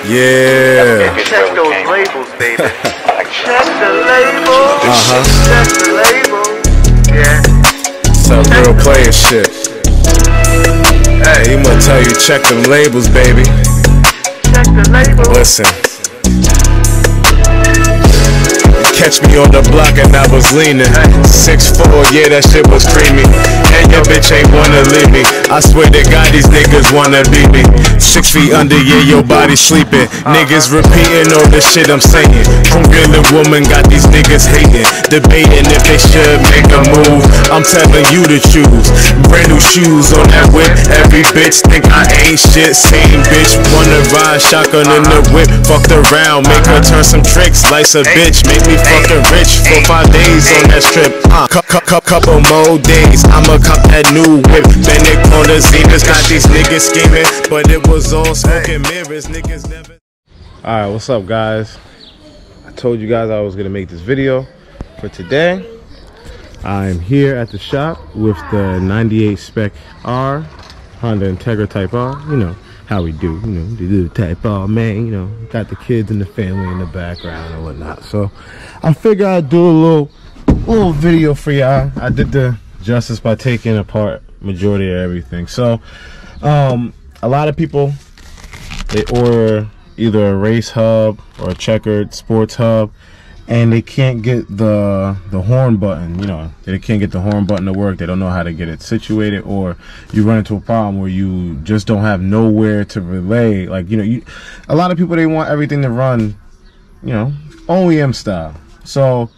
Yeah. Check those labels, baby. Check the label. Check the label. Yeah. Some real player shit. Hey, he gonna tell you check them labels, baby. Check the label. Listen. Catch me on the block and I was leaning 6'4", yeah, that shit was creamy. And your bitch ain't wanna leave me. I swear to God, these niggas wanna beat me. 6 feet under, yeah, your body sleeping. Niggas repeating all the shit I'm saying. Regular woman got these niggas hating, debating if they should make a move. I'm telling you to choose. Brand new shoes on that whip. Every bitch think I ain't shit. Same bitch wanna ride shotgun in the whip. Fucked around, make her turn some tricks. Life's a bitch, make me fucking rich for 5 days on that strip. Couple more days, I'ma cop that new whip. Then they on the Zeniths, got these niggas scheming, but it was all smoke and mirrors. Niggas never. Alright, what's up, guys? I told you guys I was gonna make this video for today. I'm here at the shop with the 98 Spec R, Honda Integra Type R. You know how we do, you know, the little Type R, man, you know, got the kids and the family in the background and whatnot. So I figured I'd do a little video for y'all. I did the justice by taking apart majority of everything. So a lot of people, they order either a race hub or a Checkered sports hub, and they can't get the horn button. You know, they can't get the horn button to work. They don't know how to get it situated, or you run into a problem where you just don't have nowhere to relay. Like, you know, a lot of people, they want everything to run, you know, OEM style. So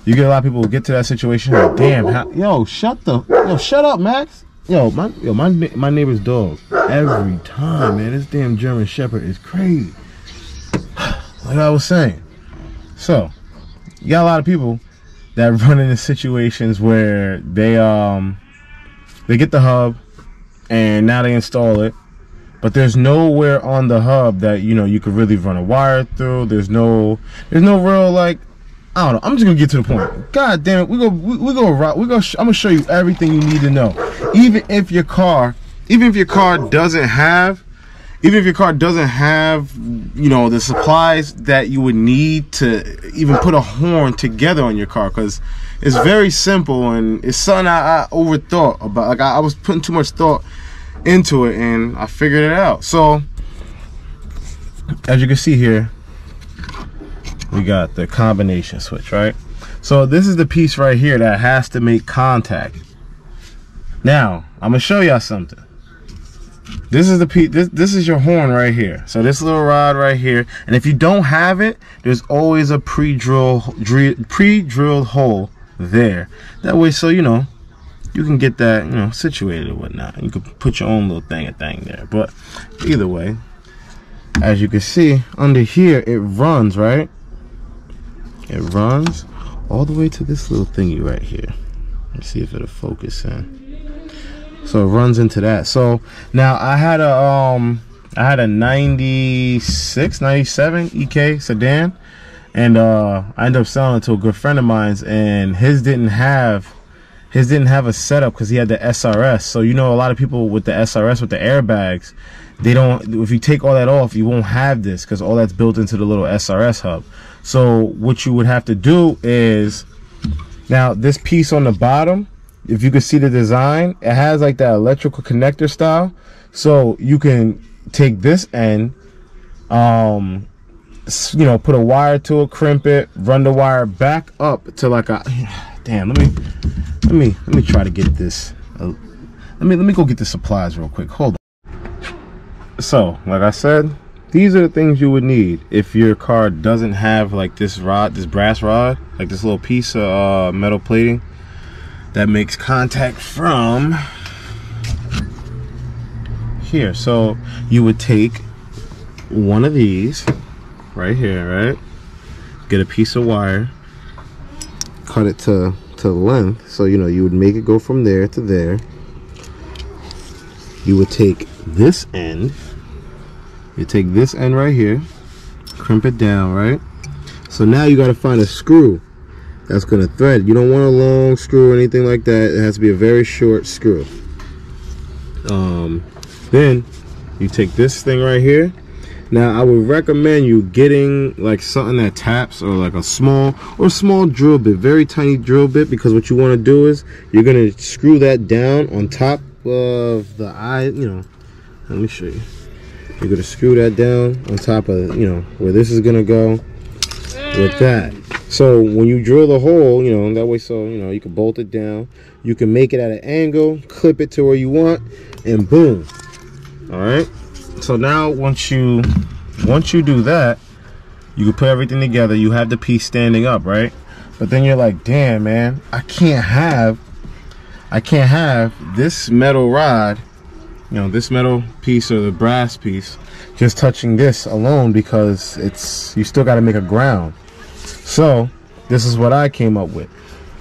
you get a lot of people who get to that situation. Like, damn, yo, shut up, Max. My neighbor's dog. Every time, man, this damn German Shepherd is crazy. Like I was saying. So you got a lot of people that run into situations where they get the hub and now they install it, but there's nowhere on the hub that, you know, you could really run a wire through. There's no real, like, I don't know. I'm just gonna get to the point. God damn it, I'm gonna show you everything you need to know. Even if your car doesn't have, you know, the supplies that you would need to even put a horn together on your car, because it's very simple and it's something I overthought about. Like, I was putting too much thought into it and I figured it out. So as you can see here, we got the combination switch, right? So this is the piece right here that has to make contact. Now I'm gonna show y'all something. This is the piece. This is your horn right here. So this little rod right here, and if you don't have it, there's always a pre-drilled hole there. That way, so you know, you can get that, you know, situated or whatnot. You can put your own little thing there. But either way, as you can see under here, it runs, right? It runs all the way to this little thingy right here. Let's see if it'll focus in. So it runs into that. So now I had a 96, 97 EK sedan, and I ended up selling it to a good friend of mine's, and his didn't have a setup because he had the SRS. So, you know, a lot of people with the SRS with the airbags, they don't, if you take all that off, you won't have this because all that's built into the little SRS hub. So what you would have to do is, now this piece on the bottom, if you can see the design, it has like that electrical connector style. So you can take this end, you know, put a wire to it, crimp it, run the wire back up to like a, damn, let me try to get this. Let me go get the supplies real quick. Hold on. So, like I said, these are the things you would need if your car doesn't have like this rod, this brass rod, like this little piece of metal plating that makes contact from here. So you would take one of these right here, right? Get a piece of wire, cut it to length, so you know you would make it go from there to there. You would take this end, right here, crimp it down, right? So now you got to find a screw that's going to thread. You don't want a long screw or anything like that. It has to be a very short screw. Then you take this thing right here. Now I would recommend you getting like something that taps, or like a small drill bit, very tiny drill bit, because what you want to do is you're gonna screw that down on top of the eye. You know, let me show you. You're gonna screw that down on top of, you know, where this is gonna go with that. So when you drill the hole, you know, that way, so you know, you can bolt it down. You can make it at an angle, clip it to where you want, and boom. All right. So now once you do that, you can put everything together. You have the piece standing up, right? But then you're like, damn, man, I can't have this metal rod, you know, this metal piece or the brass piece just touching this alone, because you still got to make a ground. So this is what I came up with.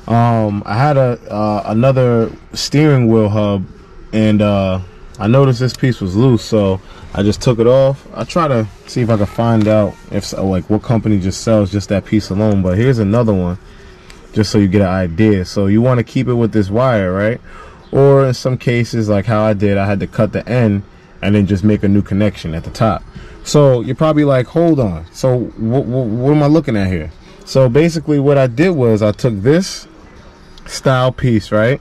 I had another steering wheel hub, and I noticed this piece was loose, so I just took it off. I try to see if I can find out if like what company just sells just that piece alone. But here's another one, just so you get an idea. So you want to keep it with this wire, right? Or in some cases, like how I did, I had to cut the end and then just make a new connection at the top. So you're probably like, hold on, so what am I looking at here? So basically what I did was I took this style piece, right?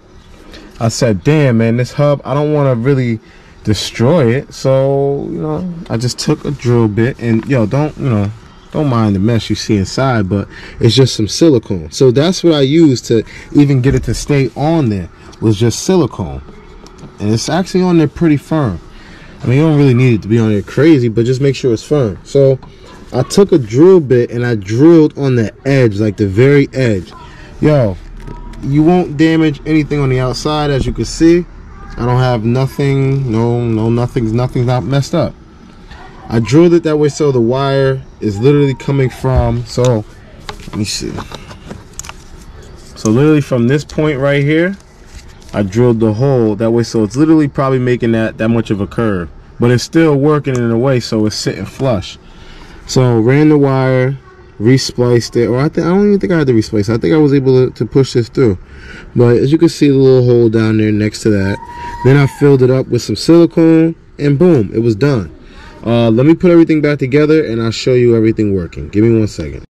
I said, damn, man, this hub, I don't want to really destroy it. So, you know, I just took a drill bit, and yo, don't mind the mess you see inside, but it's just some silicone. So that's what I used to even get it to stay on there, was just silicone. And it's actually on there pretty firm. I mean, you don't really need it to be on there crazy, but just make sure it's firm. So I took a drill bit and I drilled on the edge, like the very edge. Yo, you won't damage anything on the outside, as you can see. I don't have nothing, nothing's not messed up. I drilled it that way so the wire is literally coming from, so let me see. So literally from this point right here, I drilled the hole that way, so it's literally probably making that much of a curve, but it's still working in a way so it's sitting flush. So ran the wire, respliced it, or I don't even think I had to resplice it. I think I was able to push this through. But as you can see, the little hole down there next to that. Then I filled it up with some silicone, and boom, it was done. Let me put everything back together and I'll show you everything working. Give me 1 second.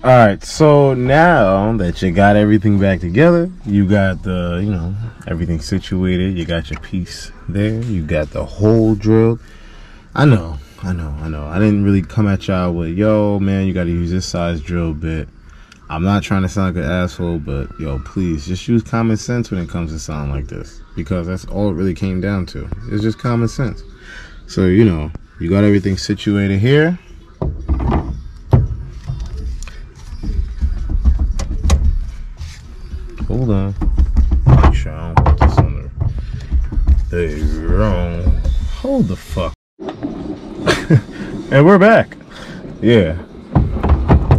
Alright, so now that you got everything back together, you got the, you know, everything situated, you got your piece there, you got the hole drilled. I know. I didn't really come at y'all with, yo, man, you got to use this size drill bit. I'm not trying to sound like an asshole, but yo, please just use common sense when it comes to something like this, because that's all it really came down to. It's just common sense. So, you know, you got everything situated here. Hold on. Make sure I don't put this on there. There you go. Hold the fuck. And we're back. Yeah.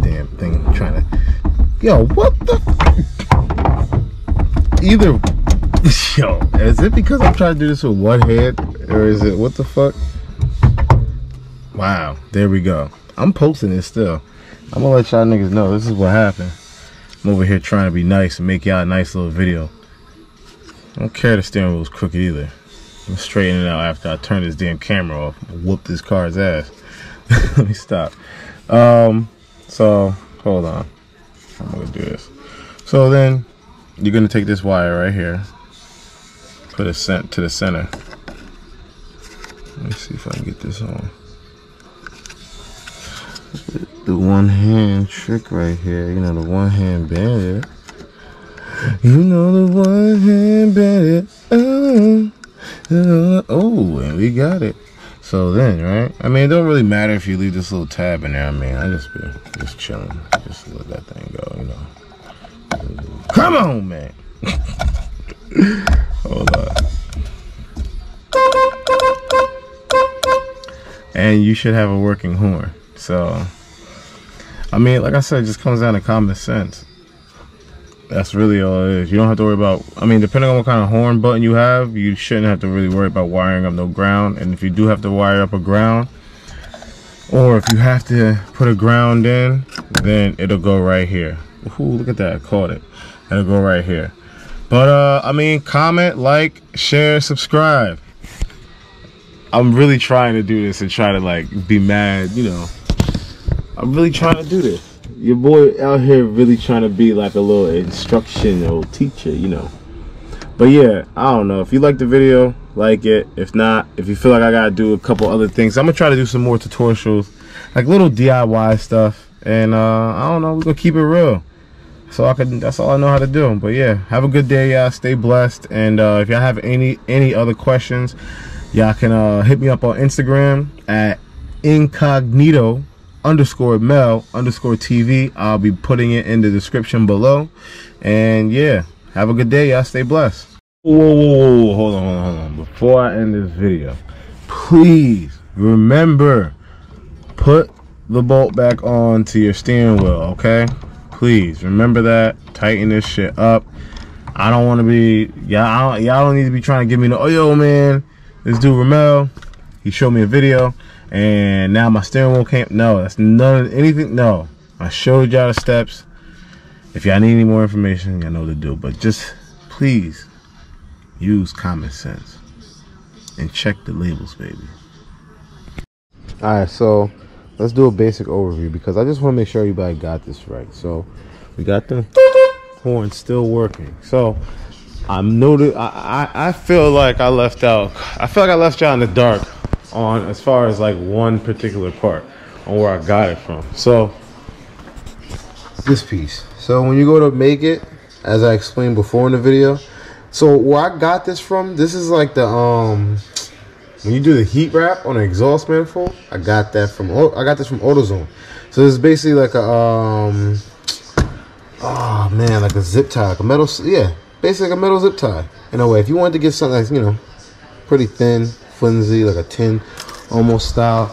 Damn thing trying to. Yo, what the? Either. Yo, is it because I'm trying to do this with one hand, or is it what the fuck? Wow. There we go. I'm posting it still. I'm gonna let y'all niggas know this is what happened. I'm over here trying to be nice and make y'all a nice little video. I don't care the steering wheel's crooked either. I'm straightening it out after I turn this damn camera off. Whoop this car's ass. Let me stop. So hold on. I'm gonna do this. So then you're gonna take this wire right here, put it to the center. Let me see if I can get this on. The one hand trick right here. You know, the one hand bandit. You know, the one hand bandit. Oh, and we got it. So then, right? I mean, it don't really matter if you leave this little tab in there. I mean, I just chilling. Just let that thing go, you know. Come on, man. Hold on. And you should have a working horn. So, I mean, like I said, it just comes down to common sense. That's really all it is. You don't have to worry about, I mean, depending on what kind of horn button you have, you shouldn't have to really worry about wiring up no ground. And if you do have to wire up a ground, or if you have to put a ground in, then it'll go right here. Ooh, look at that, I caught it. It'll go right here. But I mean, comment, like, share, subscribe. I'm really trying to do this and try to like be mad, you know. I'm really trying to do this. Your boy out here really trying to be like a little instructional teacher, you know. But yeah, I don't know. If you like the video, like it. If not, if you feel like I gotta do a couple other things, I'm gonna try to do some more tutorials, like little DIY stuff. And I don't know, we're gonna keep it real. So that's all I know how to do. But yeah, have a good day, y'all. Stay blessed. And if y'all have any other questions, y'all can hit me up on Instagram at incognito_mel_TV. I'll be putting it in the description below. And yeah, have a good day, y'all. Stay blessed. Whoa, hold on. Before I end this video, please remember, put the bolt back on to your steering wheel, okay? Please remember that. Tighten this shit up. I don't want to be y'all don't need to be trying to give me the, oh yo man, this dude Ramel, he showed me a video and now my steering wheel can't. No, that's none of anything. No, I showed y'all the steps. If y'all need any more information, y'all know what to do. But just please use common sense and check the labels, baby. Alright, so let's do a basic overview because I just want to make sure everybody got this right. So we got the horn still working. So I feel like I left out. I feel like I left y'all in the dark on as far as like one particular part on where I got it from. So this piece. So when you go to make it, as I explained before in the video, so where I got this from, this is like the when you do the heat wrap on an exhaust manifold, I got this from AutoZone. So this is basically like a oh man, like a zip tie, like a metal, yeah, basically like a metal zip tie. In a way, if you wanted to get something that's, you know, pretty thin, flimsy, like a tin almost style.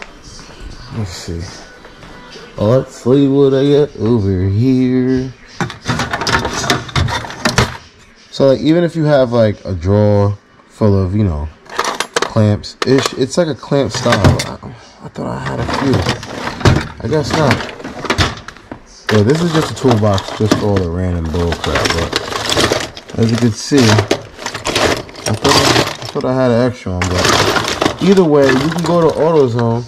Let's see. Oh, let's see what I got over here. So like even if you have like a drawer full of, you know, clamps ish, it's like a clamp style. I thought I had a few. I guess not. Yeah, this is just a toolbox just for all the random bull crap. But as you can see, I thought I had an extra one. But either way, you can go to AutoZone.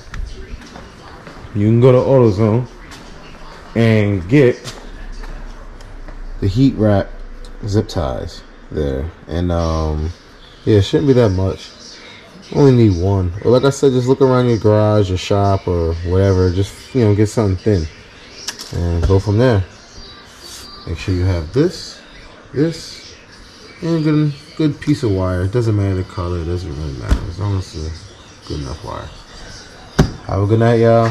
You can go to AutoZone and get the heat wrap zip ties there. And yeah, it shouldn't be that much. Only need one. Or like I said, just look around your garage or shop or whatever. Just, you know, get something thin and go from there. Make sure you have this, and a good piece of wire. It doesn't matter the color. It doesn't really matter as long as it's a good enough wire. Have a good night, y'all.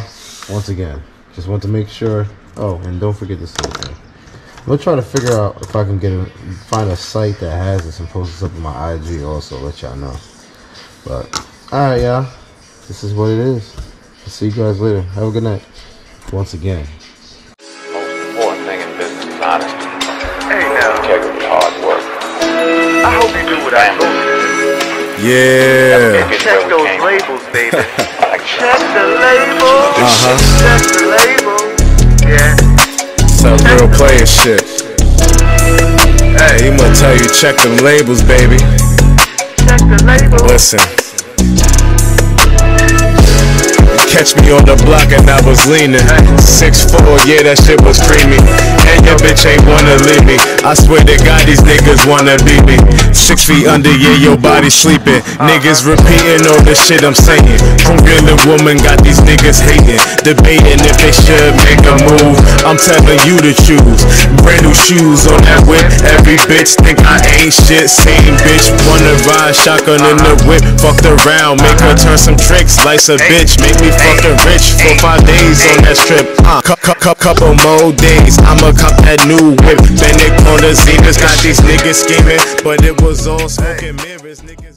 Once again, just want to make sure. Oh, and don't forget this little thing. I'm gonna try to figure out if I can find a site that has this and post this up on my IG also, let y'all know. But alright, y'all, this is what it is. I'll see you guys later. Have a good night. Once again, Most important thing in business is honesty. Hey now, integrity, hard work. I hope you do what I told you. Yeah. Check those labels, baby. Check the label. Check the label. Yeah. Some real player shit. Hey, he gonna tell you check them labels, baby. Check the label. Listen. Catch me on the block and I was leaning 6'4", yeah, that shit was creamy. And your bitch ain't wanna leave me. I swear to God, these niggas wanna beat me. 6 feet under, yeah, your body sleeping. Niggas repeating all the shit I'm saying. From girl to woman, got these niggas hating, debating if they should make a move. I'm telling you to choose. Brand new shoes on that whip. Every bitch think I ain't shit. Same bitch wanna ride shotgun in the whip. Fucked around, make her turn some tricks. Life's a bitch, make me fucking rich for 5 days on that strip. Couple more days, I'ma cop that new whip. Then they on the Zenas, got these niggas scheming, but it was all smoking mirrors, niggas.